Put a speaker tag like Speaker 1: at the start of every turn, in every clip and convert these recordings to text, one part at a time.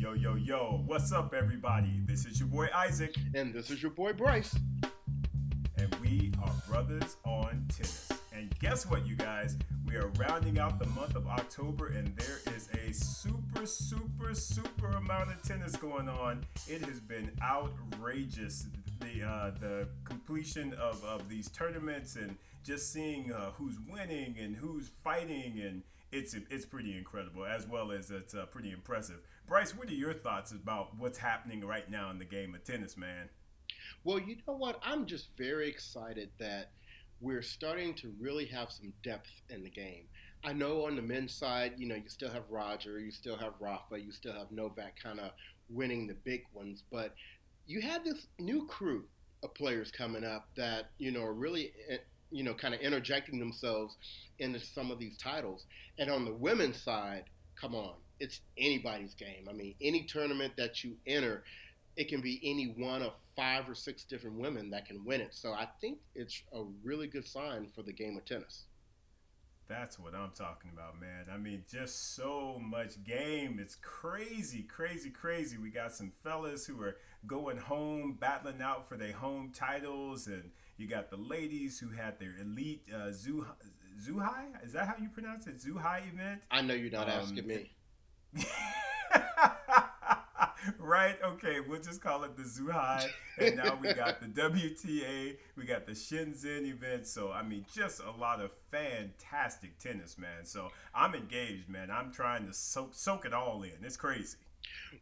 Speaker 1: Yo, what's up, everybody? This is your boy Isaac,
Speaker 2: And this is your boy Bryce.
Speaker 1: and we are Brothers on Tennis. And guess what, you guys? We are rounding out the month of October, and there is a super amount of tennis going on. It has been outrageous. The completion of these tournaments and just seeing who's winning and who's fighting, and it's pretty incredible, as well as it's pretty impressive. Bryce, what are your thoughts about what's happening right now in the game of tennis, man?
Speaker 2: Well, you know what? I'm just very excited that we're starting to really have some depth in the game. I know on the men's side, you still have Roger, you still have Rafa, you still have Novak kind of winning the big ones, but you have this new crew of players coming up that, are really, kind of interjecting themselves into some of these titles. And on the women's side, come on, it's anybody's game. I mean, any tournament that you enter, it can be any one of 5 or 6 different women that can win it. So I think it's a really good sign for the game of tennis.
Speaker 1: That's what I'm talking about, man. I mean, just so much game. It's crazy. We got some fellas who are going home, battling out for their home titles, and you got the ladies who had their elite Zuhai. Is that how you pronounce it? Zuhai event.
Speaker 2: I know you're not asking me.
Speaker 1: Right? Okay, we'll just call it the Zuhai. And now we got the WTA, we got the Shenzhen event. So, I mean, just a lot of fantastic tennis, man. So, I'm engaged, man. I'm trying to soak it all in. It's crazy.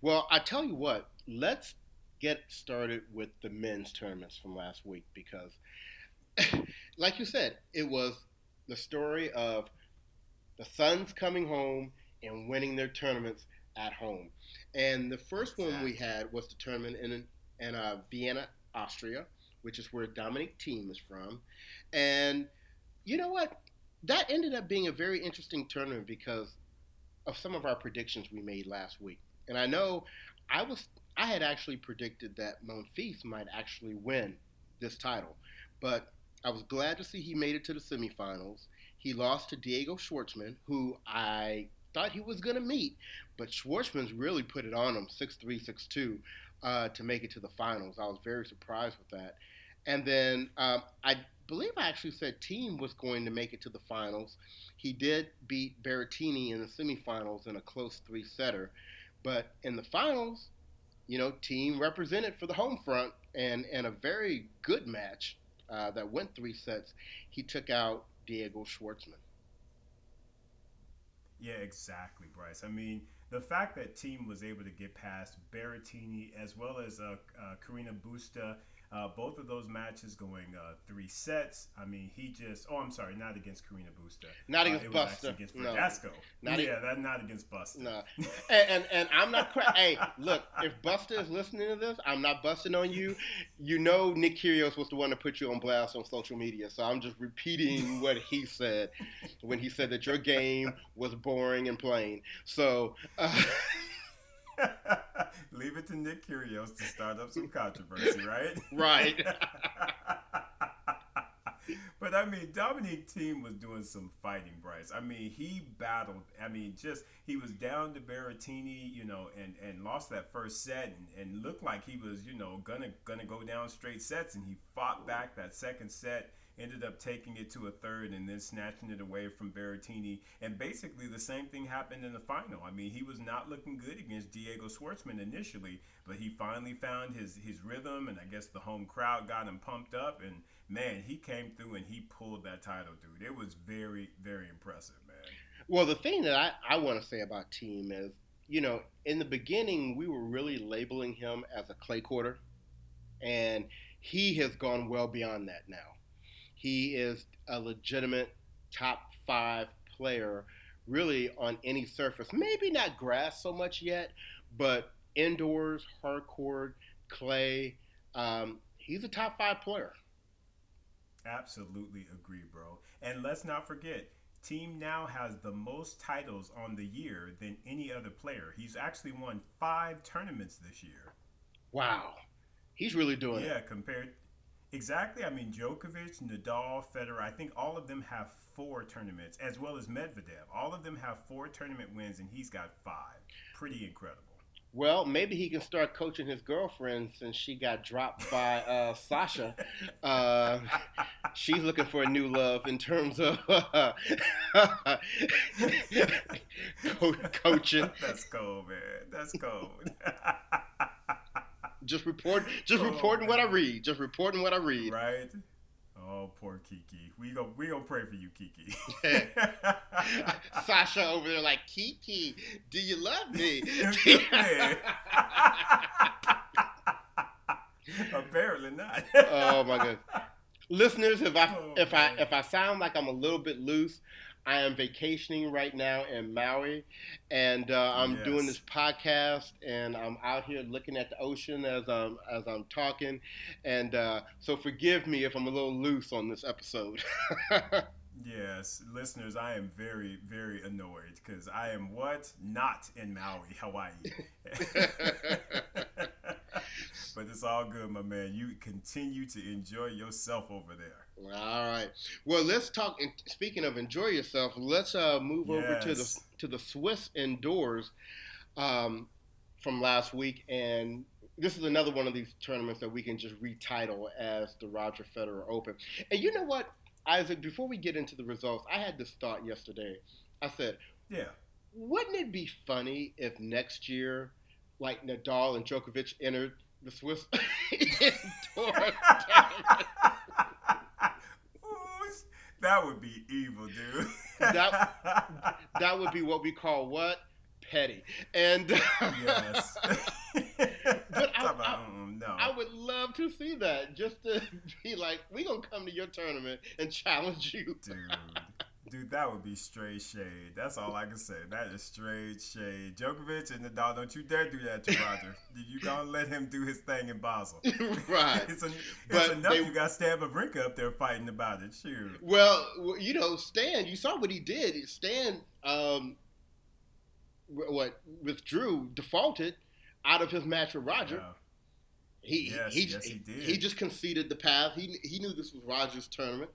Speaker 2: Well, I tell you what, let's get started with the men's tournaments from last week because, like you said, it was the story of the Suns coming home and winning their tournaments at home. And the first one we had was the tournament in Vienna, Austria, which is where Dominic Thiem is from. And you know what? That ended up being a very interesting tournament because of some of our predictions we made last week. And I know I had actually predicted that Monfils might actually win this title, but I was glad to see he made it to the semifinals. He lost to Diego Schwartzman, who I thought he was going to meet, but Schwartzman's really put it on him, 6-3, 6-2, to make it to the finals. I was very surprised with that. And then I believe I actually said Thiem was going to make it to the finals. He did beat Berrettini in the semifinals in a close three-setter. But in the finals, Thiem represented for the home front and a very good match that went 3 sets. He took out Diego Schwartzman.
Speaker 1: Yeah, exactly, Bryce. I mean, the fact that Team was able to get past Berrettini as well as Karina Busta, both of those matches going 3 sets. I mean, he just. Oh, I'm sorry, not against Karina Busta.
Speaker 2: Not against
Speaker 1: it was
Speaker 2: Busta.
Speaker 1: actually against
Speaker 2: No.
Speaker 1: Verdasco.
Speaker 2: Not
Speaker 1: not against Busta.
Speaker 2: No. And I'm not Hey, look, if Busta is listening to this, I'm not busting on you. You know Nick Kyrgios was the one to put you on blast on social media, so I'm just repeating what he said when he said that your game was boring and plain. So
Speaker 1: Leave it to Nick Kyrgios to start up some controversy, right?
Speaker 2: Right.
Speaker 1: But I mean, Dominique Thiem was doing some fighting, Bryce. I mean, he battled. I mean, he was down to Berrettini, and lost that first set, and looked like he was, gonna go down straight sets, and he fought back that second set. Ended up taking it to a third and then snatching it away from Berrettini. And basically the same thing happened in the final. I mean, he was not looking good against Diego Schwartzman initially, but he finally found his rhythm, and I guess the home crowd got him pumped up. And, man, he came through and he pulled that title, dude. It was very, very impressive, man.
Speaker 2: Well, the thing that I want to say about Thiem is, in the beginning we were really labeling him as a clay courter, and he has gone well beyond that now. He is a legitimate top 5 player, really, on any surface. Maybe not grass so much yet, but indoors, hard court, clay, he's a top 5 player.
Speaker 1: Absolutely agree, bro. And let's not forget, Team now has the most titles on the year than any other player. He's actually won 5 tournaments this year.
Speaker 2: Wow. He's really doing it.
Speaker 1: Yeah, compared. Exactly. I mean, Djokovic, Nadal, Federer, I think all of them have 4 tournaments, as well as Medvedev. All of them have 4 tournament wins, and he's got 5. Pretty incredible.
Speaker 2: Well, maybe he can start coaching his girlfriend since she got dropped by Sasha. Uh, she's looking for a new love in terms of coaching.
Speaker 1: That's cold, man. That's cold.
Speaker 2: Just
Speaker 1: Oh
Speaker 2: reporting what I
Speaker 1: man.
Speaker 2: read. Just reporting what I read.
Speaker 1: Right? Oh, poor Kiki. We gonna pray for you, Kiki.
Speaker 2: Sasha over there like, Kiki, do you love me?
Speaker 1: Man. Apparently not.
Speaker 2: Oh my god. Listeners, if I
Speaker 1: Oh
Speaker 2: if I
Speaker 1: man.
Speaker 2: if I sound like I'm a little bit loose, I am vacationing right now in Maui, and I'm doing this
Speaker 1: Yes.
Speaker 2: podcast, and I'm out here looking at the ocean as I'm talking, and so forgive me if I'm a little loose on this episode.
Speaker 1: Yes, listeners, I am very, very annoyed because I am what? Not in Maui, Hawaii. But it's all good, my man. You continue to enjoy yourself over there.
Speaker 2: All right. Well, let's talk. Speaking of enjoy yourself, let's move over to the
Speaker 1: Yes.
Speaker 2: Swiss indoors um, from last week, and this is another one of these tournaments that we can just retitle as the Roger Federer Open. And you know what, Isaac? Before we get into the results, I had this thought yesterday. I said,
Speaker 1: Yeah.
Speaker 2: wouldn't it be funny if next year, like Nadal and Djokovic entered the Swiss indoor tournament?
Speaker 1: Ooh, that would be evil, dude.
Speaker 2: That that would be what we call what, petty. And
Speaker 1: Yes.
Speaker 2: but
Speaker 1: Talk about, no.
Speaker 2: I would love to see that, just to be like, we gonna come to your tournament and challenge you.
Speaker 1: Dude. Dude, that would be straight shade. That's all I can say. That is straight shade. Djokovic and Nadal, don't you dare do that to Roger. You gonna let him do his thing in Basel.
Speaker 2: Right.
Speaker 1: It's
Speaker 2: But
Speaker 1: enough you got Stan Wawrinka up there fighting about it. Shoot.
Speaker 2: well, Stan, you saw what he did. Stan, what withdrew, defaulted out of his match with Roger.
Speaker 1: Yeah.
Speaker 2: He
Speaker 1: Yes,
Speaker 2: he
Speaker 1: yes, he did.
Speaker 2: he just conceded the path. He knew this was Roger's tournament.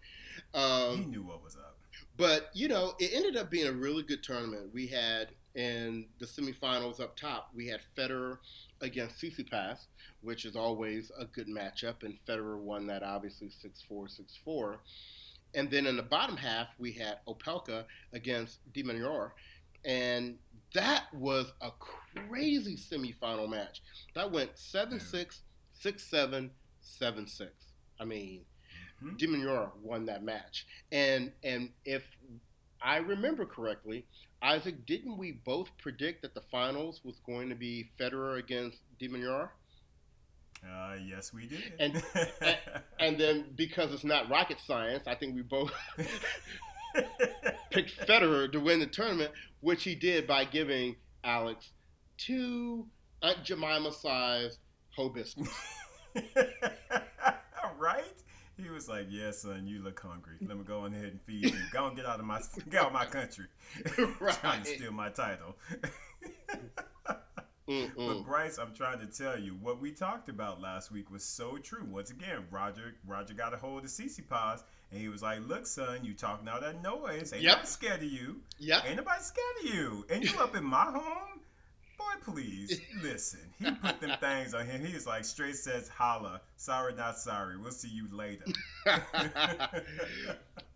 Speaker 1: He
Speaker 2: Um,
Speaker 1: knew what was up.
Speaker 2: But it ended up being a really good tournament. We had in the semifinals up top, we had Federer against Tsitsipas, which is always a good matchup, and Federer won that obviously 6-4, 6-4. And then in the bottom half, we had Opelka against De Minaur, and that was a crazy semifinal match. That went
Speaker 1: Dude.
Speaker 2: 7-6, 6-7, 7-6. I mean,
Speaker 1: Hmm?
Speaker 2: De Minaur won that match. And if I remember correctly, Isaac, didn't we both predict that the finals was going to be Federer against De Minaur?
Speaker 1: Yes, we did.
Speaker 2: And and then because it's not rocket science, I think we both picked Federer to win the tournament, which he did by giving Alex two Aunt Jemima sized hibiscus.
Speaker 1: Right? He was like, "Yeah, son, you look hungry. Let me go on ahead and feed you. Go and get out of my country, trying to
Speaker 2: Right.
Speaker 1: steal my title." But
Speaker 2: Mm-mm.
Speaker 1: Bryce, I'm trying to tell you, what we talked about last week was so true. Once again, Roger got a hold of Tsitsipas, and he was like, "Look, son, you talking all that noise. Ain't
Speaker 2: Yep.
Speaker 1: nobody scared of you.
Speaker 2: Yep.
Speaker 1: Ain't nobody scared of you. And you up in my home? Boy, please, listen." He put them things on him. He was like, straight says, "Holla. Sorry, not sorry. We'll see you later."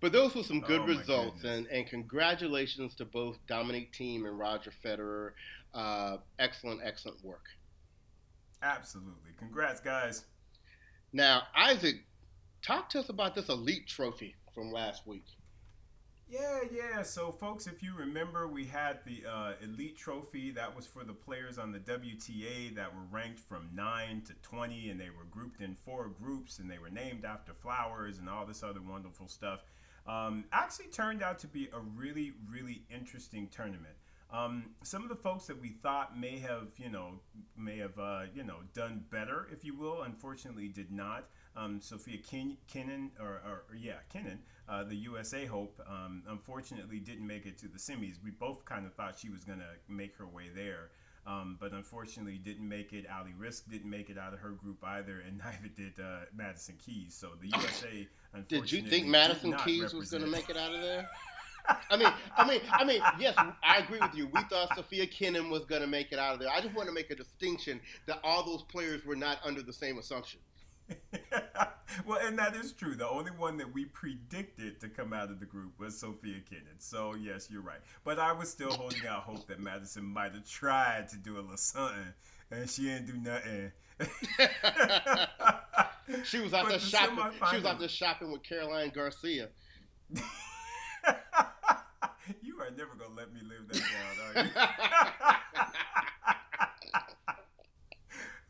Speaker 2: But those were some good
Speaker 1: Oh, my
Speaker 2: results,
Speaker 1: goodness.
Speaker 2: and congratulations to both Dominic Thiem and Roger Federer. Excellent, excellent work.
Speaker 1: Absolutely. Congrats, guys.
Speaker 2: Now, Isaac, talk to us about this elite trophy from last week.
Speaker 1: Yeah. So, folks, if you remember, we had the Elite Trophy. That was for the players on the WTA that were ranked from 9 to 20, and they were grouped in 4 groups, and they were named after flowers and all this other wonderful stuff. Actually turned out to be a really, really interesting tournament. Some of the folks that we thought may have done better, if you will, unfortunately did not. Sophia Kinnan, Kinnan, the USA Hope, unfortunately didn't make it to the semis. We both kind of thought she was going to make her way there, but unfortunately didn't make it. Ali Risk didn't make it out of her group either, and neither did Madison Keys. So the USA, unfortunately,
Speaker 2: Did you think
Speaker 1: did
Speaker 2: Madison
Speaker 1: not
Speaker 2: Keys was going to
Speaker 1: represent.
Speaker 2: make it out of there? Yes, I agree with you. We thought Sophia Kenin was going to make it out of there. I just want to make a distinction that all those players were not under the same assumption.
Speaker 1: Well, and that is true. The only one that we predicted to come out of the group was Sophia Kenin. So yes, you're right. But I was still holding out hope that Madison might have tried to do a little something, and she didn't do nothing.
Speaker 2: She was out there shopping. She was out there shopping with Caroline Garcia.
Speaker 1: You are never gonna let me live that down, are you?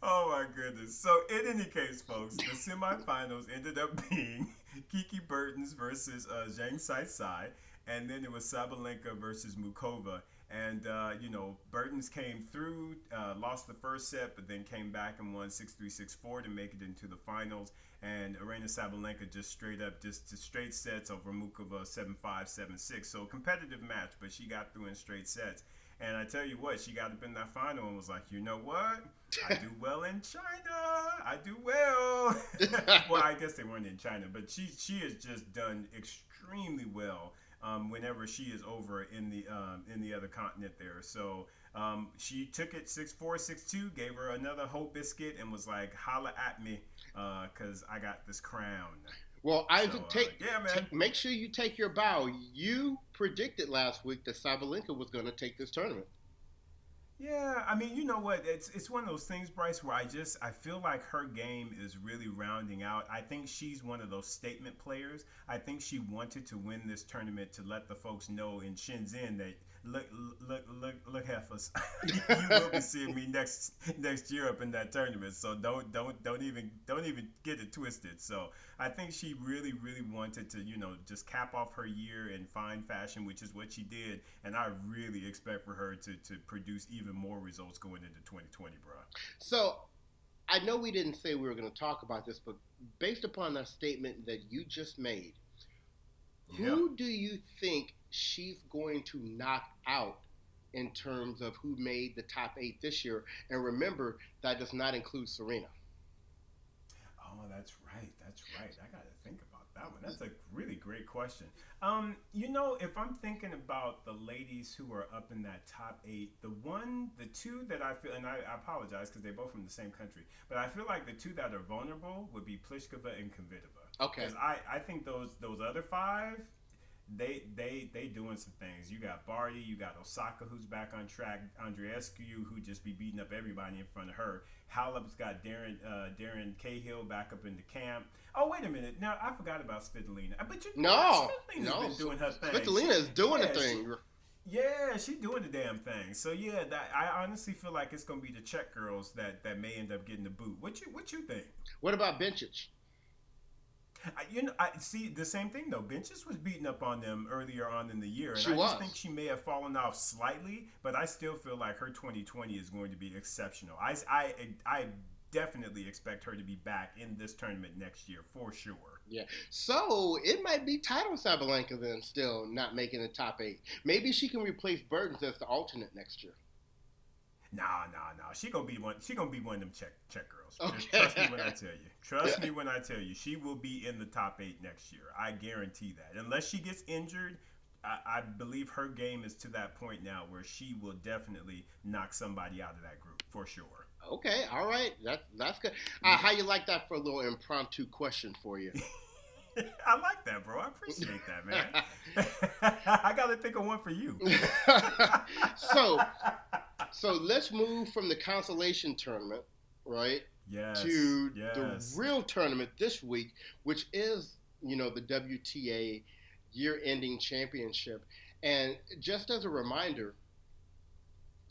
Speaker 1: Oh my goodness. So in any case, folks, the semifinals ended up being Kiki Bertens versus Zhang Sai, and then it was Sabalenka versus Mukova. And, Bertens came through, lost the first set, but then came back and won 6-3, 6-4 to make it into the finals. And Aryna Sabalenka just straight sets over Mukova 7-5, 7-6. So competitive match, but she got through in straight sets. And I tell you what, she got up in that final and was like, you know what? I do well in China. I do well. Well, I guess they weren't in China, but she has just done extremely well whenever she is over in the other continent there. So she took it 6-4, 6-2, gave her another whole biscuit, and was like, holla at me, because I got this crown.
Speaker 2: Well, Isaac, make sure you take your bow. You predicted last week that Sabalenka was going to take this tournament.
Speaker 1: Yeah, I mean, you know what? It's one of those things, Bryce, where I feel like her game is really rounding out. I think she's one of those statement players. I think she wanted to win this tournament to let the folks know in Shenzhen that look heifers, you will be seeing me next year up in that tournament. So don't even get it twisted. So I think she really wanted to just cap off her year in fine fashion, which is what she did. And I really expect for her to produce even more results going into 2020, bro.
Speaker 2: So I know we didn't say we were going to talk about this, but based upon that statement that you just made, who do you think she's going to knock out in terms of who made the top 8 this year? And remember, that does not include Serena.
Speaker 1: Oh, that's right. I got to think about that one. That's a really great question. If I'm thinking about the ladies who are up in that top 8, the two that I feel, and I apologize because they're both from the same country, but I feel like the two that are vulnerable would be Pliskova and Kvitova.
Speaker 2: Okay.
Speaker 1: Because I think those other 5, they doing some things. You got Barty, you got Osaka, who's back on track, Andreescu, who just be beating up everybody in front of her. Halep's got Darren Cahill back up in the camp. Oh, wait a minute. Now, I forgot about Svitolina. But Svitolina's been doing her thing.
Speaker 2: Svitolina is doing a thing.
Speaker 1: She's doing the damn thing. So, I honestly feel like it's going to be the Czech girls that may end up getting the boot. What you think?
Speaker 2: What about Bencic?
Speaker 1: I see the same thing though. Benches was beating up on them earlier on in the year, and
Speaker 2: I
Speaker 1: just think she may have fallen off slightly, but I still feel like her 2020 is going to be exceptional. I definitely expect her to be back in this tournament next year for sure.
Speaker 2: Yeah. So it might be title Sabalenka then still not making the top 8. Maybe she can replace Bertens as the alternate next year.
Speaker 1: Nah. She gonna be one of them Czech girls.
Speaker 2: Okay.
Speaker 1: Trust me when I tell you. Trust me when I tell you. She will be in the top 8 next year. I guarantee that. Unless she gets injured, I believe her game is to that point now where she will definitely knock somebody out of that group for sure.
Speaker 2: Okay. All right. That's good. How you like that for a little impromptu question for you?
Speaker 1: I like that, bro. I appreciate that, man. I got to think of one for you.
Speaker 2: So let's move from the consolation tournament, right?
Speaker 1: Yes.
Speaker 2: To the real tournament this week, which is, the WTA year-ending championship. And just as a reminder,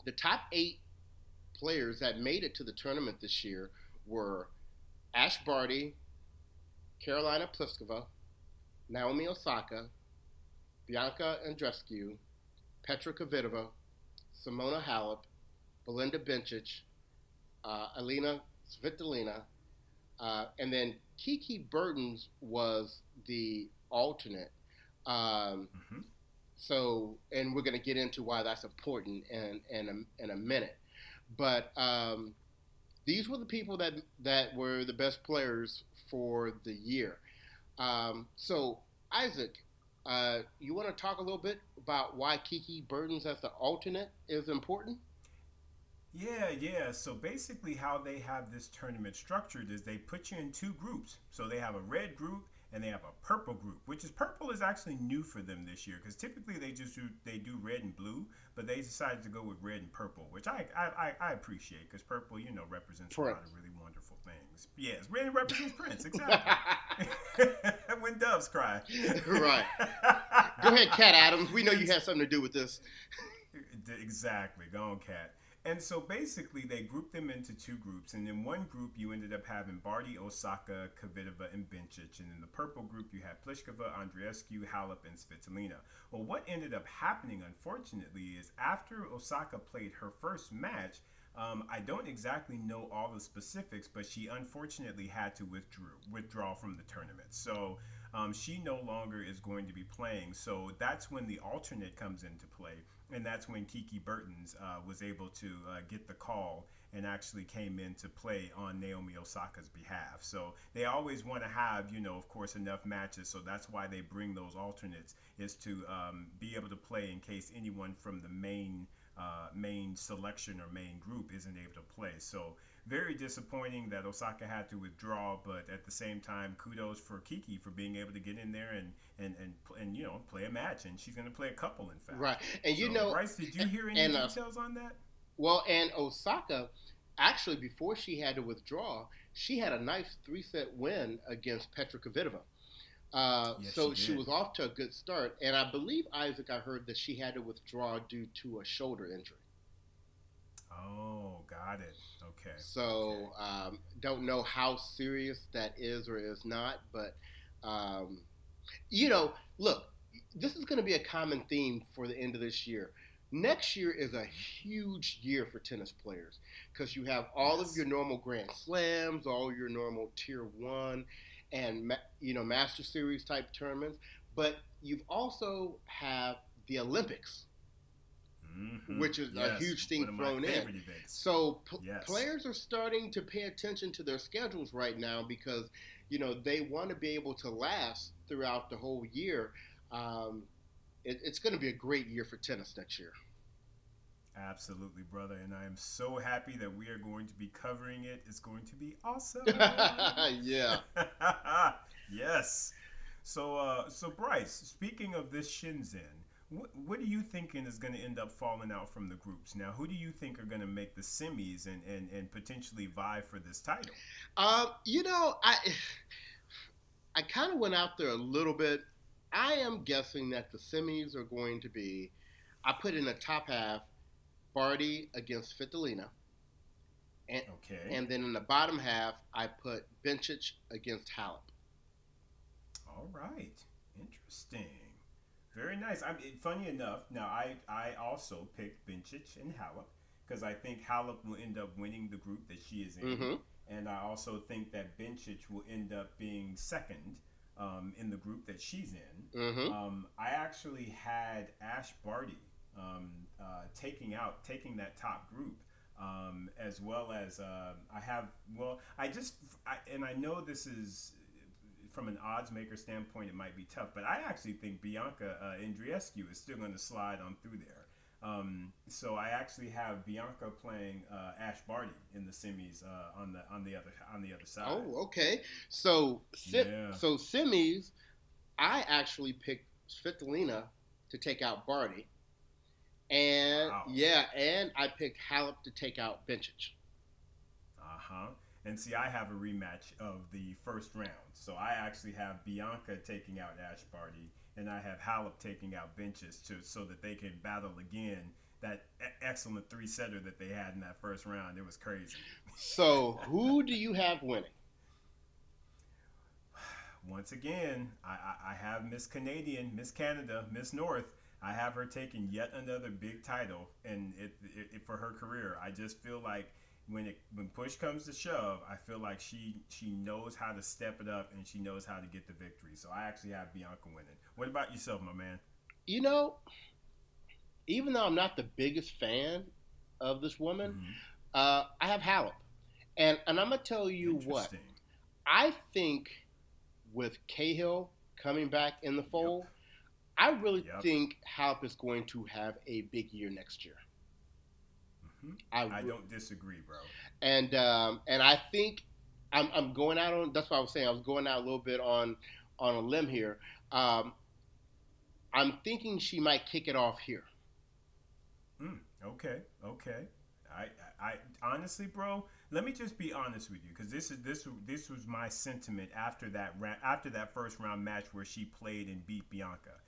Speaker 2: the top 8 players that made it to the tournament this year were Ash Barty, Carolina Pliskova, Naomi Osaka, Bianca Andreescu, Petra Kvitova, Simona Halep, Belinda Bencic, Alina Svitolina, and then Kiki Bertens was the alternate. So, and we're going to get into why that's important in a minute. But these were the people that were the best players for the year. So, Isaac, You want to talk a little bit about why Kiki Burton's as the alternate is important?
Speaker 1: Yeah, yeah. So basically, how they have this tournament structured is they put you in two groups. So they have a red group and they have a purple group, which is purple is actually new for them this year because typically they do red and blue, but they decided to go with red and purple, which I appreciate because purple represents a lot
Speaker 2: Prince.
Speaker 1: of really wonderful things. Yes, red represents Prince exactly. When doves cry.
Speaker 2: Right. Go ahead, Cat Adams. We know you had something to do with this.
Speaker 1: Exactly. Go on, Cat. And so basically, they grouped them into two groups. And in one group, you ended up having Barty, Osaka, Kvitova, and Bencic. And in the purple group, you had Pliskova, Andreescu, Halep, and Svitolina. Well, what ended up happening, unfortunately, is after Osaka played her first match, I don't exactly know all the specifics, but she unfortunately had to withdraw from the tournament. So she no longer is going to be playing. So that's when the alternate comes into play, and that's when Kiki Burton's was able to get the call and actually came in to play on Naomi Osaka's behalf. So they always want to have, of course, enough matches. So that's why they bring those alternates is to be able to play in case anyone from the main selection or main group isn't able to play. So very disappointing that Osaka had to withdraw, but at the same time, kudos for Kiki for being able to get in there and play a match, and she's going to play a couple, in fact.
Speaker 2: Right. And
Speaker 1: So, Bryce, did you hear any
Speaker 2: and
Speaker 1: details on that?
Speaker 2: well, and Osaka actually before she had to withdraw, she had a nice three-set win against Petra Kvitova.
Speaker 1: Yes,
Speaker 2: So
Speaker 1: she
Speaker 2: she
Speaker 1: did.
Speaker 2: was off to a good start, and I believe Isaac, I heard that she had to withdraw due to a shoulder injury.
Speaker 1: Oh, got it. Okay. Okay.
Speaker 2: So don't know how serious that is or is not, but um, look, this is going to be a common theme for the end of this year. Next year is a huge year for tennis players because you have all of
Speaker 1: Yes.
Speaker 2: your normal Grand Slams, all your normal Tier One, and Master Series type tournaments, but you've also have the Olympics, which is a
Speaker 1: Yes.
Speaker 2: huge thing
Speaker 1: One of my
Speaker 2: thrown in.
Speaker 1: favorite events.
Speaker 2: So
Speaker 1: Yes.
Speaker 2: players are starting to pay attention to their schedules right now because they want to be able to last throughout the whole year. Um, it's going to be a great year for tennis next year.
Speaker 1: Absolutely, brother. And I am so happy that we are going to be covering it. It's going to be awesome.
Speaker 2: Yeah.
Speaker 1: Yes. So Bryce, speaking of this Shenzhen, what are you thinking is going to end up falling out from the groups? Now, who do you think are going to make the semis and potentially vie for this title?
Speaker 2: I kind of went out there a little bit. I am guessing that the semis are going to be. I put in the top half Barty against Fitolina, and
Speaker 1: Okay.
Speaker 2: and then in the bottom half I put Bencic against Halep.
Speaker 1: All right. Interesting. Very nice. Funny enough, now I also picked Bencic and Halep because I think Halep will end up winning the group that she is in,
Speaker 2: Mm-hmm.
Speaker 1: and I also think that Bencic will end up being second in the group that she's in.
Speaker 2: Mm-hmm.
Speaker 1: I actually had Ash Barty taking that top group. As well as I have, well, and I know this is from an odds maker standpoint, it might be tough, but I actually think Bianca Andreescu is still going to slide on through there. So I actually have Bianca playing Ash Barty in the semis on the other side.
Speaker 2: Oh, okay. So
Speaker 1: Yeah.
Speaker 2: so semis, I actually picked Svitolina to take out Barty, and
Speaker 1: Wow.
Speaker 2: yeah, and I picked Halep to take out Bencic.
Speaker 1: Uh huh. And see, I have a rematch of the first round. So I actually have Bianca taking out Ash Barty, and I have Halep taking out Benches so that they can battle again. That excellent three setter that they had in that first round, it was crazy.
Speaker 2: So who do you have winning?
Speaker 1: Once again, I have Miss Canadian, Miss Canada, Miss North. I have her taking yet another big title, and for her career. I just feel like when push comes to shove, I feel like she knows how to step it up and she knows how to get the victory. So I actually have Bianca winning. What about yourself, my man?
Speaker 2: You know, even though I'm not the biggest fan of this woman,
Speaker 1: Hmm.
Speaker 2: I have Halep, and I'm gonna tell you what
Speaker 1: Interesting.
Speaker 2: I think with Cahill coming back in the
Speaker 1: Yep.
Speaker 2: fold. I really
Speaker 1: Yep.
Speaker 2: think Halp is going to have a big year next year.
Speaker 1: I don't disagree, bro.
Speaker 2: And I think I'm going out on. That's what I was saying. I was going out a little bit on a limb here. Um, I'm thinking she might kick it off here.
Speaker 1: Okay, okay. I, I honestly, bro. Let me just be honest with you, because this was my sentiment after after that first round match where she played and beat Bianca.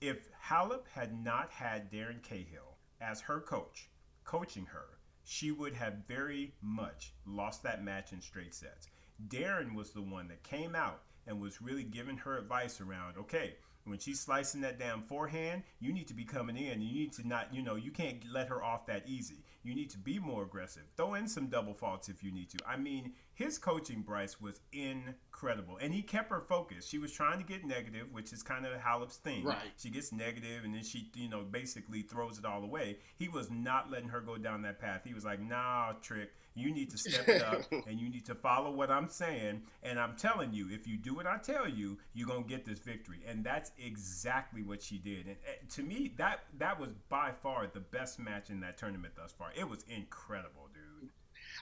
Speaker 1: If Halep had not had Darren Cahill as her coach, coaching her, she would have very much lost that match in straight sets. Darren was the one that came out and was really giving her advice around, okay, when she's slicing that damn forehand, you need to be coming in. You need to not, you can't let her off that easy. You need to be more aggressive. Throw in some double faults if you need to. I mean, his coaching, Bryce, was incredible. And he kept her focused. She was trying to get negative, which is kind of Halep's thing.
Speaker 2: Right.
Speaker 1: She gets negative and then she, basically throws it all away. He was not letting her go down that path. He was like, nah, Trick, you need to step it up and you need to follow what I'm saying. And I'm telling you, if you do what I tell you, you're going to get this victory. And that's exactly what she did. And to me, that was by far the best match in that tournament thus far. It was incredible, dude.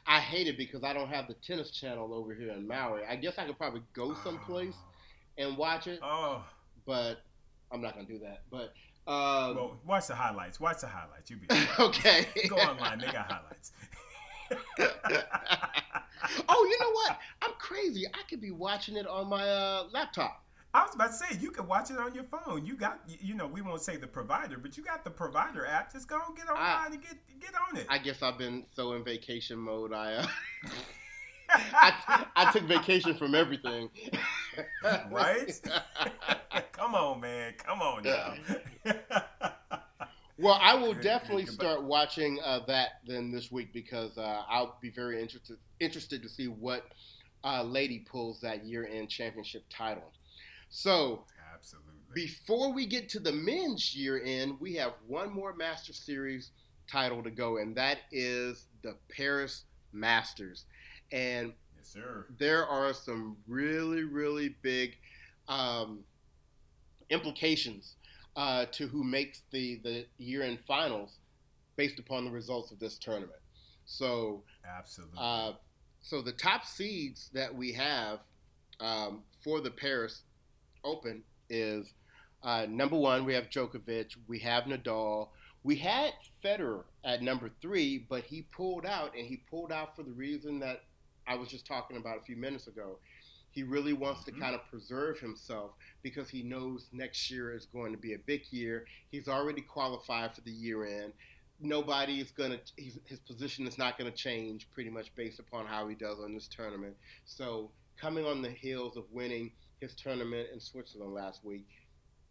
Speaker 2: I hate it because I don't have the tennis channel over here in Maui. I guess I could probably go someplace and watch it, but I'm not gonna do that. But
Speaker 1: well, watch the highlights. Watch the highlights. You be
Speaker 2: okay.
Speaker 1: Go online. They got highlights.
Speaker 2: Oh, you know what? I'm crazy. I could be watching it on my laptop.
Speaker 1: I was about to say, you can watch it on your phone. You got, we won't say the provider, but you got the provider app. Just go and get online and get on it.
Speaker 2: I guess I've been so in vacation mode. I took vacation from everything.
Speaker 1: Right? Come on, man. Come on now.
Speaker 2: Well, I will definitely start watching that then this week because I'll be very interested to see what lady pulls that year-end championship title. So,
Speaker 1: absolutely.
Speaker 2: Before we get to the men's year-end, we have one more Master Series title to go, and that is the Paris Masters. And
Speaker 1: yes, sir.
Speaker 2: There are some really, really big implications to who makes the year-end finals based upon the results of this tournament. So,
Speaker 1: absolutely.
Speaker 2: So the top seeds that we have for the Paris Open is number one, we have Djokovic, we have Nadal, we had Federer at number 3, but he pulled out, and he pulled out for the reason that I was just talking about a few minutes ago. He really wants to kind of preserve himself because he knows next year is going to be a big year. He's already qualified for the year end. Nobody is going to, his position is not going to change pretty much based upon how he does on this tournament. So coming on the heels of winning his tournament in Switzerland last week,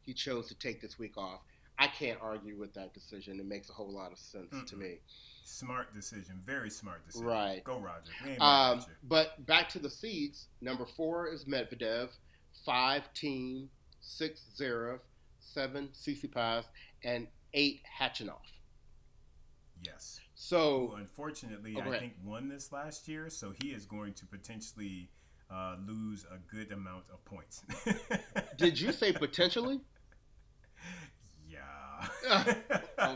Speaker 2: he chose to take this week off. I can't argue with that decision. It makes a whole lot of sense to me.
Speaker 1: Smart decision. Very smart decision.
Speaker 2: Right.
Speaker 1: Go, Roger. We ain't mad at you.
Speaker 2: But back to the seeds. Number 4 is Medvedev. 5, Thiem. 6, Zverev. 7, Tsitsipas. And 8, Khachanov.
Speaker 1: Yes.
Speaker 2: So,
Speaker 1: who unfortunately, I think won this last year, so he is going to potentially lose a good amount of points.
Speaker 2: Did you say potentially?
Speaker 1: Yeah.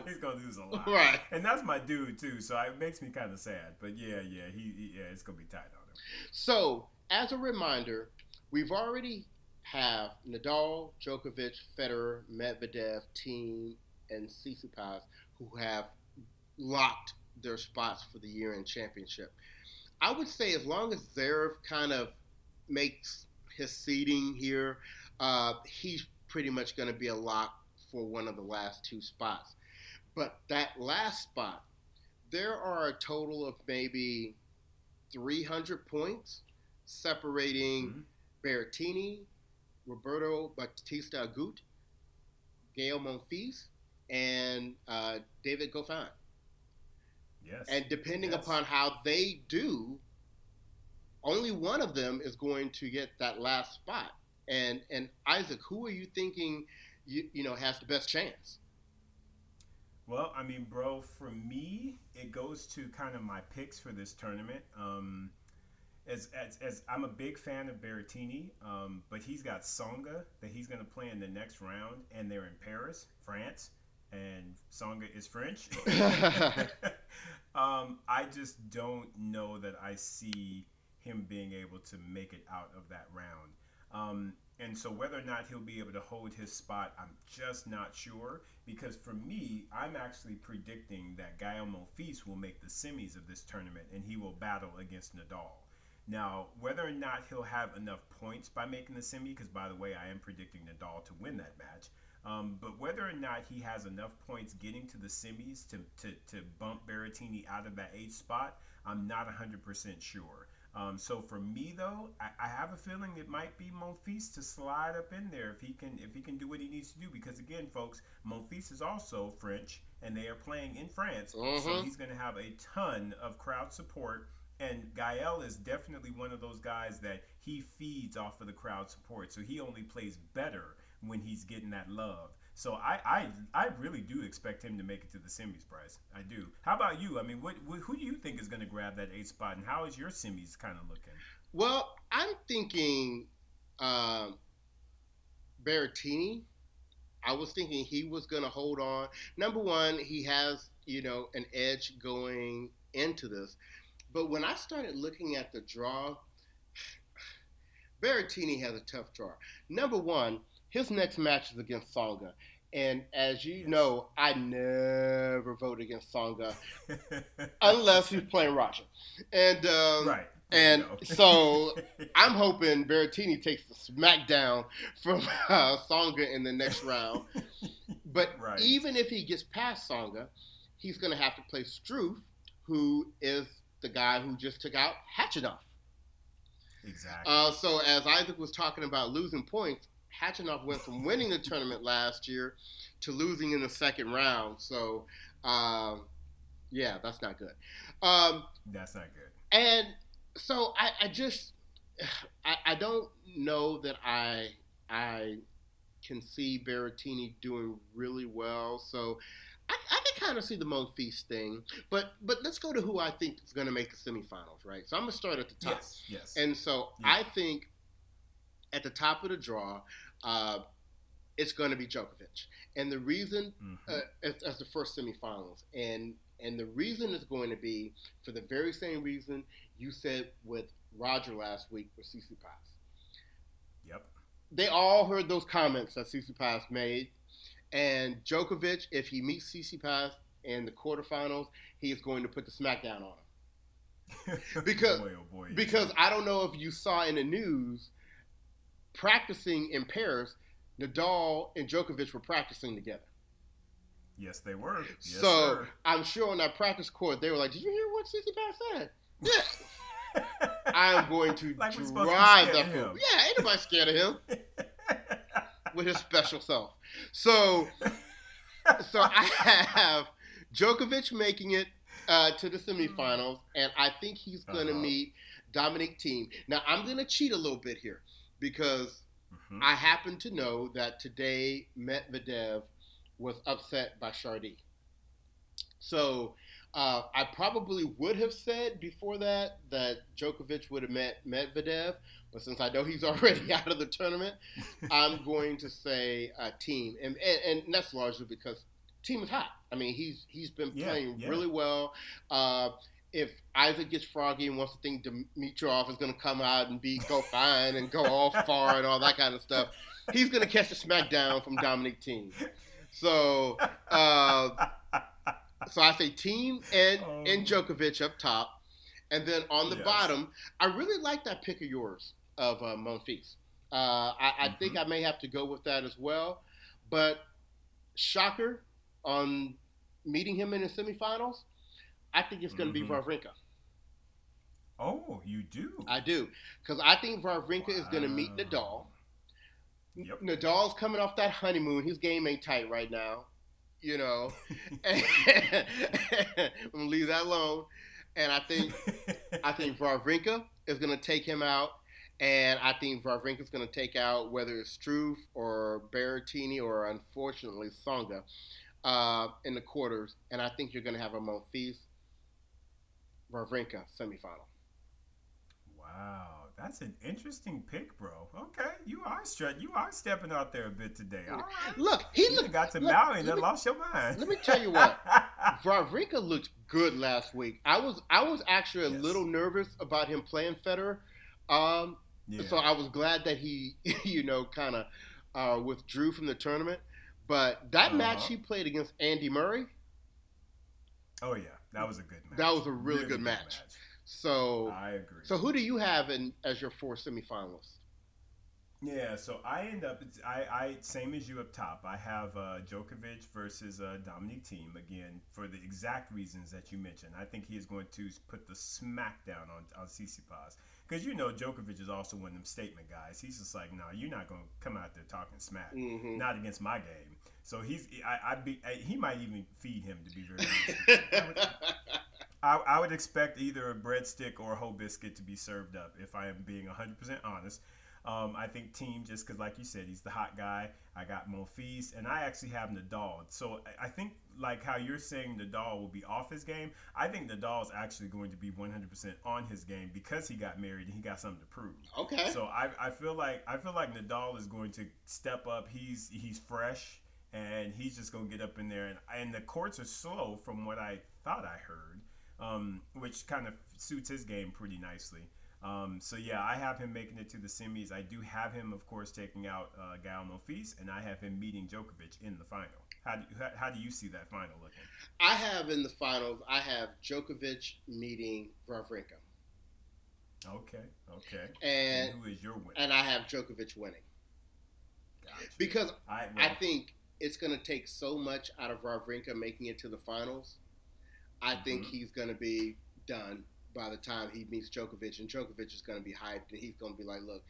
Speaker 1: He's going to lose a lot.
Speaker 2: Right.
Speaker 1: And that's my dude, too, so it makes me kind of sad. But yeah, it's going to be tight on him.
Speaker 2: So, as a reminder, we've already have Nadal, Djokovic, Federer, Medvedev, Thiem, and Tsitsipas who have locked their spots for the year-end championship. I would say as long as Zverev kind of makes his seeding here, he's pretty much going to be a lock for one of the last 2 spots. But that last spot, there are a total of maybe 300 points separating Berrettini, Roberto Bautista Agut, Gael Monfils, and David Goffin.
Speaker 1: Yes.
Speaker 2: And depending upon how they do, only one of them is going to get that last spot. And Isaac, who are you thinking has the best chance?
Speaker 1: Well, I mean, bro, for me, it goes to kind of my picks for this tournament. as I'm a big fan of Berrettini, but he's got Songa that he's going to play in the next round, and they're in Paris, France, and Songa is French. I just don't know that I see him being able to make it out of that round. And so whether or not he'll be able to hold his spot, I'm just not sure. Because for me, I'm actually predicting that Gael Monfils will make the semis of this tournament, and he will battle against Nadal. Now, whether or not he'll have enough points by making the semi, because by the way, I am predicting Nadal to win that match. But whether or not he has enough points getting to the semis to bump Berrettini out of that 8th spot, I'm not 100% sure. So for me though, I have a feeling it might be Monfils to slide up in there if he can do what he needs to do. Because again, folks, Monfils is also French, and they are playing in France, so he's going to have a ton of crowd support. And Gael is definitely one of those guys that he feeds off of the crowd support, so he only plays better when he's getting that love. So I really do expect him to make it to the semis, Bryce. I do. How about you? I mean, who do you think is going to grab that 8th spot, and how is your semis kind of looking?
Speaker 2: Well, I'm thinking Berrettini. I was thinking he was going to hold on. Number one, he has, an edge going into this. But when I started looking at the draw, Berrettini has a tough draw. Number one, his next match is against Tsonga. And as you know, I never vote against Tsonga unless he's playing Roger. And
Speaker 1: right.
Speaker 2: And so I'm hoping Berrettini takes the smackdown from Tsonga in the next round. But even if he gets past Tsonga, he's going to have to play Struff, who is the guy who just took out Khachanov.
Speaker 1: Exactly.
Speaker 2: So as Isaac was talking about losing points, Khachanov went from winning the tournament last year to losing in the second round. So, yeah, that's not good.
Speaker 1: That's not good.
Speaker 2: And so I don't know that I can see Berrettini doing really well. So I can kind of see the Monfils thing. But let's go to who I think is going to make the semifinals, right? So I'm going to start at the top.
Speaker 1: Yes.
Speaker 2: And so I think at the top of the draw, it's going to be Djokovic. And the reason, as the first semifinals, and the reason is going to be for the very same reason you said with Roger last week with Tsitsipas.
Speaker 1: Yep.
Speaker 2: They all heard those comments that Tsitsipas made. And Djokovic, if he meets Tsitsipas in the quarterfinals, he is going to put the smackdown on him. Because, because I don't know if you saw in the news, practicing in Paris, Nadal and Djokovic were practicing together.
Speaker 1: Yes, they were. Yes,
Speaker 2: so
Speaker 1: sir.
Speaker 2: I'm sure on that practice court, they were like, "Did you hear what Tsitsipas said?" Yeah. I'm going to drive that fool. Yeah, ain't nobody scared of him with his special self. So I have Djokovic making it to the semifinals, and I think he's going to meet Dominic Thiem. Now, I'm going to cheat a little bit here because I happen to know that today Medvedev was upset by Chardy. So I probably would have said before that Djokovic would have met Medvedev, but since I know he's already out of the tournament, I'm going to say Thiem, and that's largely because Thiem is hot. I mean, he's been playing really well. If Isaac gets froggy and wants to think Dimitrov is going to come out and go fine and go all far and all that kind of stuff, he's going to catch the smackdown from Dominic Thiem. So so I say Thiem and Djokovic up top. And then on the bottom, I really like that pick of yours of Monfils. I think I may have to go with that as well. But shocker on meeting him in the semifinals, I think it's going to be Wawrinka.
Speaker 1: Oh, you do?
Speaker 2: I do. Because I think Wawrinka is going to meet Nadal.
Speaker 1: Yep.
Speaker 2: Nadal's coming off that honeymoon. His game ain't tight right now. I'm going to leave that alone. And I think Wawrinka is going to take him out. And I think Wawrinka is going to take out whether it's Struff or Berrettini or, unfortunately, Tsonga in the quarters. And I think you're going to have a Monfils Wawrinka semifinal.
Speaker 1: Wow, that's an interesting pick, bro. Okay, you are stepping out there a bit today. All right,
Speaker 2: Look,
Speaker 1: you done got to Maui and then lost your mind.
Speaker 2: let me tell you what. Wawrinka looked good last week. I was actually a little
Speaker 1: Yes.
Speaker 2: nervous about him playing Federer. Um, so
Speaker 1: Yeah.
Speaker 2: I was glad that he, kind of withdrew from the tournament. But that
Speaker 1: Uh
Speaker 2: match
Speaker 1: huh.
Speaker 2: he played against Andy Murray,
Speaker 1: Oh yeah, that was a good
Speaker 2: that
Speaker 1: match.
Speaker 2: was a really
Speaker 1: Really
Speaker 2: good
Speaker 1: good
Speaker 2: match.
Speaker 1: match.
Speaker 2: So,
Speaker 1: I agree.
Speaker 2: so who do you have in as your four semifinalists?
Speaker 1: Yeah, so I end up I same as you up top. I have Djokovic versus Dominic Thiem again for the exact reasons that you mentioned. I think he is going to put the smackdown on Tsitsipas because Djokovic is also one of them statement guys. He's just like, no, you're not going to come out there talking smack,
Speaker 2: Mm-hmm.
Speaker 1: not against my game. So he might even feed him to be very honest with you. I would expect either a breadstick or a whole biscuit to be served up if I am being 100% honest. I think Team, just because, like you said, he's the hot guy. I got Monfils, and I actually have Nadal. So I think, like how you're saying Nadal will be off his game, I think Nadal is actually going to be 100% on his game because he got married and he got something to prove.
Speaker 2: Okay.
Speaker 1: So I feel like Nadal is going to step up. He's fresh and he's just going to get up in there. And the courts are slow from what I thought I heard, which kind of suits his game pretty nicely. So yeah, I have him making it to the semis. I do have him, of course, taking out Gael Monfils, and I have him meeting Djokovic in the final. How do you see that final looking?
Speaker 2: I have in the finals. I have Djokovic meeting Wawrinka,
Speaker 1: Okay, okay. And
Speaker 2: and
Speaker 1: who is your winner?
Speaker 2: and I have Djokovic winning
Speaker 1: Gotcha.
Speaker 2: because I
Speaker 1: Well,
Speaker 2: think it's going to take so much out of Wawrinka making it to the finals. I think
Speaker 1: hmm
Speaker 2: he's going to be done by the time he meets Djokovic, and Djokovic is going to be hyped, and he's going to be like, "Look,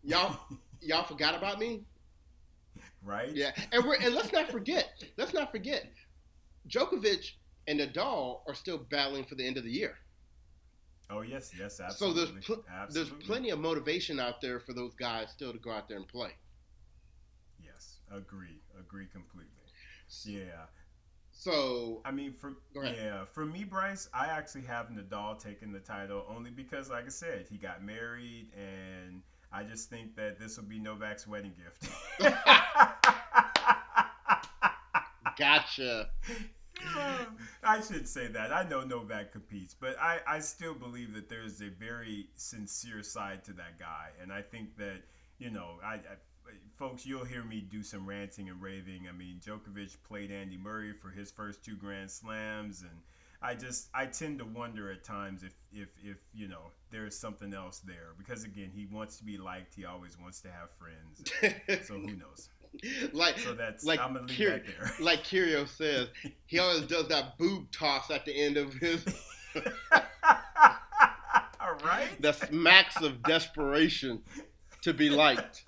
Speaker 2: y'all, y'all forgot about me."
Speaker 1: right?
Speaker 2: Yeah, and let's not forget, Djokovic and Nadal are still battling for the end of the year.
Speaker 1: Oh yes, yes,
Speaker 2: So there's
Speaker 1: absolutely,
Speaker 2: there's
Speaker 1: absolutely.
Speaker 2: plenty of motivation out there for those guys still to go out there and play.
Speaker 1: Yes, agree completely. Yeah,
Speaker 2: So
Speaker 1: I mean, for
Speaker 2: go ahead.
Speaker 1: yeah, for me, Bryce, I actually have Nadal taking the title only because, like I said, he got married, and I just think that this will be Novak's wedding gift.
Speaker 2: Gotcha.
Speaker 1: I should say that. I know Novak competes, but I still believe that there's a very sincere side to that guy, and I think that folks, you'll hear me do some ranting and raving. I mean, Djokovic played Andy Murray for his first two Grand Slams, and I tend to wonder at times if there's something else there because again he wants to be liked. He always wants to have friends. So who knows?
Speaker 2: like
Speaker 1: So that's
Speaker 2: like
Speaker 1: I'm gonna leave that there.
Speaker 2: like Kyrgios says, he always does that boob toss at the end of his
Speaker 1: All right.
Speaker 2: the smacks of desperation to be liked.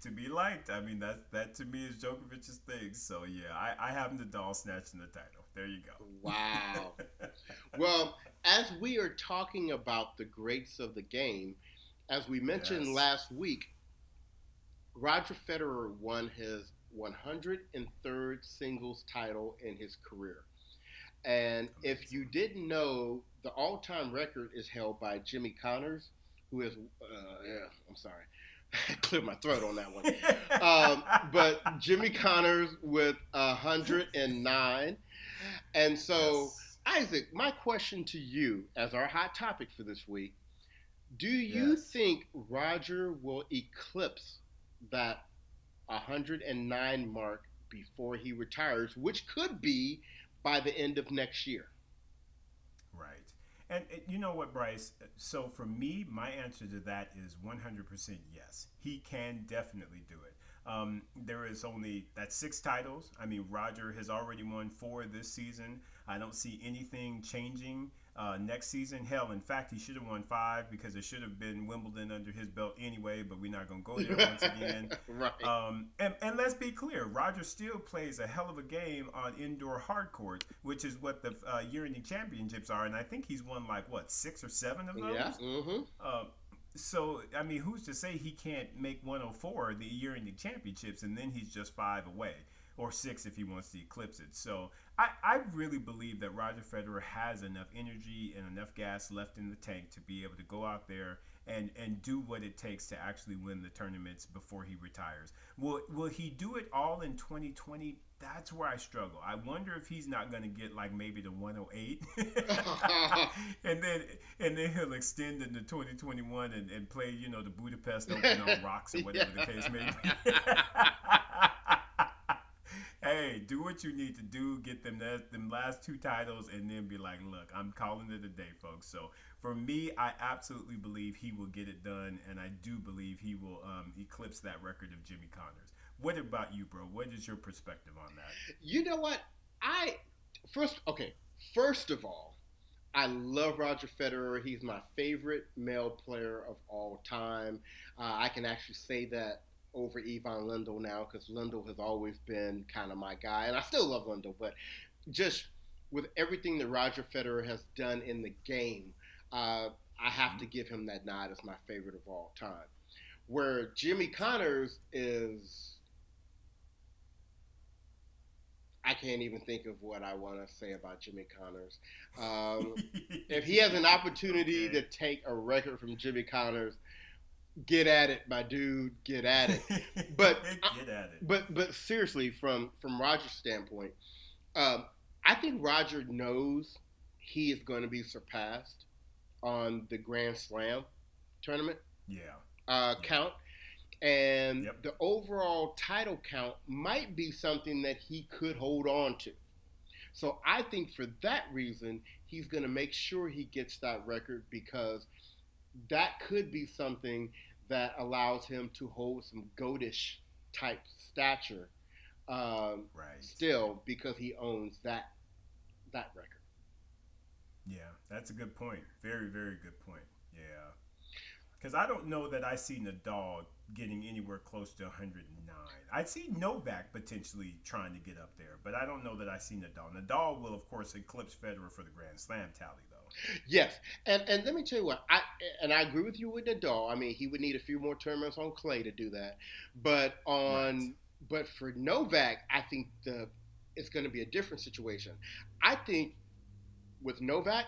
Speaker 1: To be liked. I mean, that to me is Djokovic's thing. So yeah, I have Nadal snatching the title. There you
Speaker 2: Wow.
Speaker 1: go.
Speaker 2: Well, as we are talking about the greats of the game, as we mentioned
Speaker 1: Yes.
Speaker 2: last week, Roger Federer won his 103rd singles title in his career. And if you
Speaker 1: Amazing.
Speaker 2: didn't know, the all-time record is held by Jimmy Connors, who is, yeah, I'm sorry, I cleared my throat on that one. But Jimmy Connors with 109. And so,
Speaker 1: Yes.
Speaker 2: Isaac, my question to you as our hot topic for this week, do you
Speaker 1: Yes.
Speaker 2: think Roger will eclipse that 109 mark before he retires, which could be by the end of next year?
Speaker 1: Right. And you know what, Bryce? So for me, my answer to that is 100% yes. He can definitely do it. There is only that's six titles. I mean, Roger has already won four this season. I don't see anything changing next season. Hell, in fact, he should have won five because it should have been Wimbledon under his belt anyway. But we're not going to go there once again.
Speaker 2: Right.
Speaker 1: And let's be clear, Roger still plays a hell of a game on indoor hard courts, which is what the Euroleague championships are, and I think he's won like what 6 or 7 of
Speaker 2: Yeah.
Speaker 1: those.
Speaker 2: Mm-hmm.
Speaker 1: So I mean, who's to say he can't make 104 the Euroleague championships, and then he's just five away? or 6 if he wants to eclipse it. So I really believe that Roger Federer has enough energy and enough gas left in the tank to be able to go out there and do what it takes to actually win the tournaments before he retires. Will he do it all in 2020? That's where I struggle. I wonder if he's not going to get like maybe the 108, and then he'll extend into 2021 and play the Budapest Open on rocks or whatever the case may be. Hey, do what you need to do, get them last 2 titles, and then be like, look, I'm calling it a day, folks. So for me, I absolutely believe he will get it done, and I do believe he will eclipse that record of Jimmy Connors. What about you, bro? What is your perspective on that?
Speaker 2: You know what? First of all, I love Roger Federer. He's my favorite male player of all time. I can actually say that over Ivan Lendl now, because Lendl has always been kind of my guy, and I still love Lendl, but just with everything that Roger Federer has done in the game, I have to give him that nod as my favorite of all time. Where Jimmy Connors is, I can't even think of what I want to say about Jimmy Connors. If he has an opportunity to take a record from Jimmy Connors, get at it, my dude. Get at it. But
Speaker 1: get at it.
Speaker 2: But seriously, from Roger's standpoint, I think Roger knows he is going to be surpassed on the Grand Slam tournament count. And the overall title count might be something that he could hold on to. So I think for that reason, he's going to make sure he gets that record, because that could be something that allows him to hold some goatish type stature still, because he owns that record.
Speaker 1: Yeah, that's a good point. Very, very good point. Yeah. Because I don't know that I see Nadal getting anywhere close to 109. I see Novak potentially trying to get up there, but I don't know that I see Nadal. Nadal will, of course, eclipse Federer for the Grand Slam tally, though.
Speaker 2: Yes, and let me tell you what, I agree with you with Nadal. I mean, he would need a few more tournaments on clay to do that, but for Novak, I think it's going to be a different situation. I think with Novak,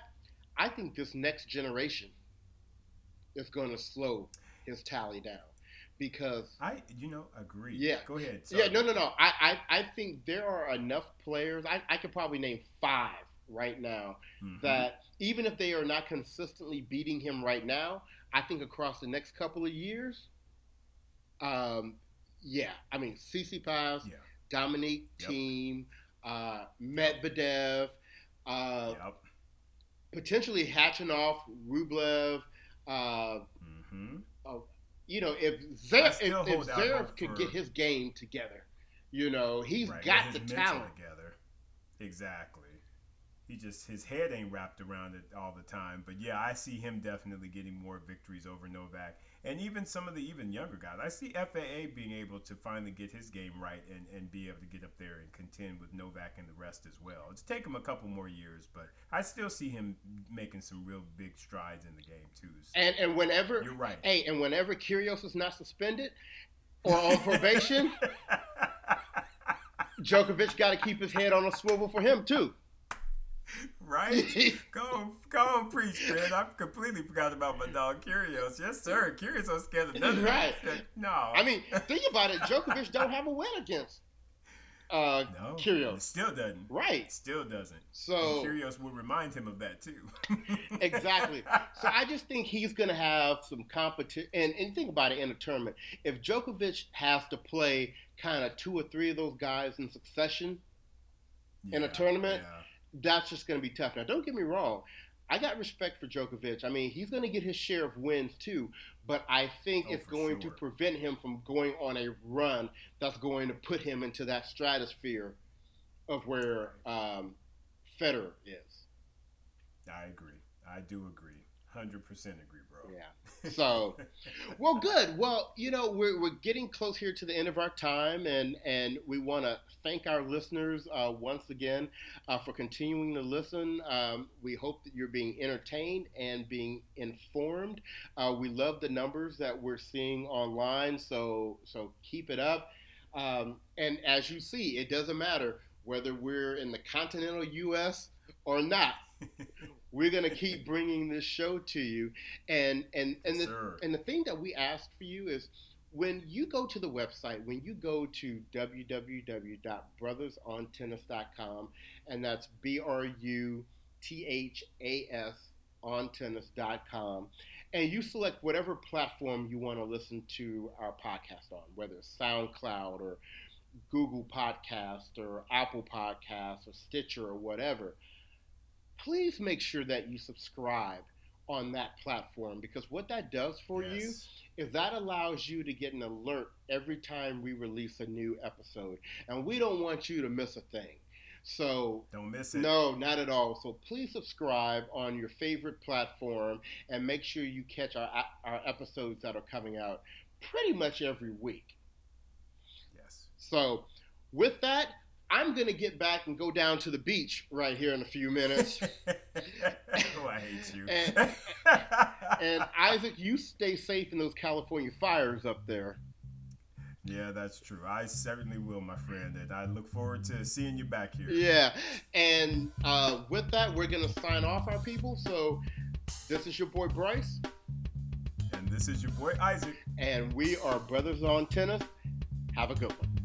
Speaker 2: I think this next generation is going to slow his tally down, because
Speaker 1: I agree.
Speaker 2: Yeah,
Speaker 1: go ahead. Sorry.
Speaker 2: Yeah, no. I think there are enough players. I could probably name 5 right now that even if they are not consistently beating him right now, I think across the next couple of years, I mean, Tsitsipas, Dominique Thiem, Medvedev, potentially Khachanov, Rublev. If Zverev could get his game together, he's got the talent
Speaker 1: together. Exactly. His head ain't wrapped around it all the time. But yeah, I see him definitely getting more victories over Novak, and even some of the even younger guys. I see FAA being able to finally get his game right and be able to get up there and contend with Novak and the rest as well. It's taken him a couple more years, but I still see him making some real big strides in the game too. So
Speaker 2: and whenever
Speaker 1: you're right.
Speaker 2: Hey, and whenever Kyrgios is not suspended or on probation, Djokovic got to keep his head on a swivel for him too.
Speaker 1: Right? Go on, preach, man. I completely forgot about my dog Kyrgios. Yes, sir. Kyrgios scared of nothing.
Speaker 2: Right.
Speaker 1: No.
Speaker 2: I mean, think about it. Djokovic don't have a win against Kyrgios.
Speaker 1: Still doesn't.
Speaker 2: Right.
Speaker 1: Still doesn't.
Speaker 2: So
Speaker 1: and Kyrgios will remind him of that too.
Speaker 2: Exactly. So I just think he's going to have some competition. And think about it in a tournament. If Djokovic has to play kind of 2 or 3 of those guys in succession in a tournament, that's just going to be tough. Now, don't get me wrong. I got respect for Djokovic. I mean, he's going to get his share of wins too, but I think it's going to prevent him from going on a run that's going to put him into that stratosphere of where Federer is.
Speaker 1: I agree. I do agree. 100% agree, bro.
Speaker 2: Yeah. So, well, good. Well, we're getting close here to the end of our time, and we want to thank our listeners once again for continuing to listen. We hope that you're being entertained and being informed. We love the numbers that we're seeing online, so keep it up. And as you see, it doesn't matter whether we're in the continental U.S. or not. We're gonna keep bringing this show to you,
Speaker 1: Yes, sir.
Speaker 2: and the thing that we ask for you is when you go to the website, when you go to www.brothersontennis.com, and that's BRUTHAS on tennis.com, and you select whatever platform you want to listen to our podcast on, whether it's SoundCloud or Google Podcast or Apple Podcast or Stitcher or whatever, please make sure that you subscribe on that platform, because what that does for you
Speaker 1: Yes.
Speaker 2: is that allows you to get an alert every time we release a new episode. And we don't want you to miss a thing. So,
Speaker 1: Don't miss it.
Speaker 2: no, not at all. So please subscribe on your favorite platform and make sure you catch our episodes that are coming out pretty much every week.
Speaker 1: Yes.
Speaker 2: So, with that, I'm going to get back and go down to the beach right here in a few minutes.
Speaker 1: Oh, I hate you.
Speaker 2: And Isaac, you stay safe in those California fires up there.
Speaker 1: Yeah, that's true. I certainly will, my friend. And I look forward to seeing you back here.
Speaker 2: Yeah. And with that, we're going to sign off, our people. So this is your boy Bryce.
Speaker 1: And this is your boy Isaac.
Speaker 2: And we are Brothers on Tennis. Have a good one.